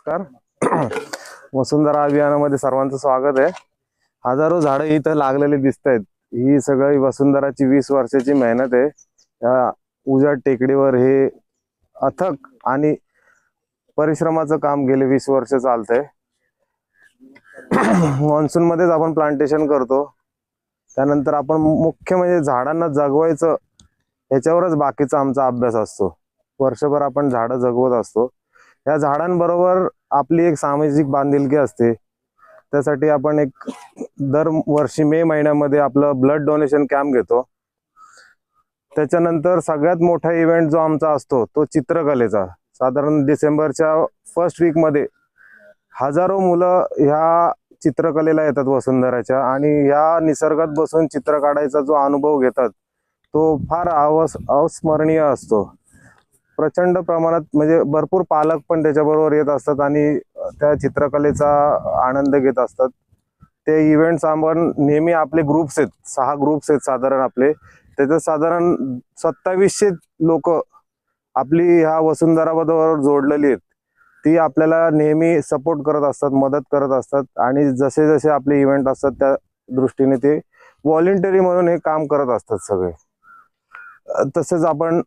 नमस्कार. वसुंधरा अभियानामध्ये सर्वांचं स्वागत आहे. हजारो झाडं इथं लागलेली दिसत आहेत. ही सगळी वसुंधराची 20 वर्षाची मेहनत आहे. या उजाड टेकडीवर हे अथक आणि परिश्रमाचं काम गेले 20 वर्ष चालतंय. मान्सून मध्येच आपण प्लांटेशन करतो. त्यानंतर आपण मुख्य म्हणजे झाडांना जगवायचं याच्यावरच बाकीचा आमचा अभ्यास असतो. वर्षभर आपण झाडं जगवत असतो. या झाडांबरोबर आपली एक सामाजिक बांधिलकी असते. त्यासाठी आपण एक दर वर्षी मे महिन्यामध्ये आपलं ब्लड डोनेशन कॅम्प घेतो. त्याच्यानंतर सगळ्यात मोठा इव्हेंट जो आमचा असतो तो चित्रकलेचा. साधारण डिसेंबरच्या फर्स्ट वीक मध्ये हजारो मुलं ह्या चित्रकलेला येतात वसुंधराच्या, आणि या निसर्गात बसून चित्र काढायचा जो अनुभव घेतात तो फार अविस्मरणीय असतो. प्रचंड प्रमाणात म्हणजे भरपूर पालक पण त्याच्याबरोबर येत असतात आणि त्या चित्रकलेचा आनंद घेत असतात. ते इव्हेंट्स आपण नेहमी आपले ग्रुप्स आहेत, 6 ग्रुप्स आहेत साधारण आपले. त्याच्यात साधारण 2700 लोक आपली ह्या वसुंधराबरोबर जोडलेली आहेत. ती आपल्याला नेहमी सपोर्ट करत असतात, मदत करत असतात, आणि जसे जसे आपले इव्हेंट असतात त्या दृष्टीने ते व्हॉलेंटरी म्हणून हे काम करत असतात सगळे. तसेच आपण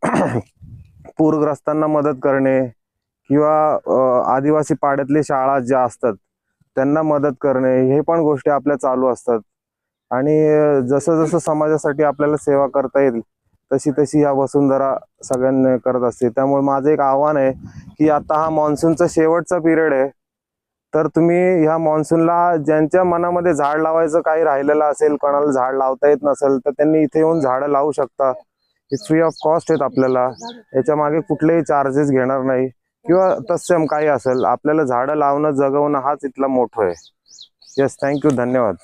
पूरग्रस्तांना मदत करणे किंवा आदिवासी पाड्यातली शाळा ज्या असतात त्यांना मदत करणे, हे पण गोष्टी आपल्या चालू असतात. आणि जसं जसं समाजासाठी आपल्याला सेवा करता येईल तशी तशी ह्या वसुंधरा सगळ्यांना करत असते. त्यामुळे माझं एक आव्हान आहे की आता हा मान्सूनचा शेवटचा पिरियड आहे, तर तुम्ही ह्या मान्सूनला ज्यांच्या मनामध्ये झाड लावायचं काही राहिलेलं असेल, कोणाला झाड लावता येत नसेल तर त्यांनी इथे येऊन झाडं लावू शकता. फ्री ऑफ कॉस्ट आहेत आपल्याला. याच्या मागे कुठलेही चार्जेस घेणार नाही किंवा तत्सम काही असेल. आपल्याला झाडं लावणं जगवणं हाच इथला मोठो आहे. येस, थँक्यू, धन्यवाद.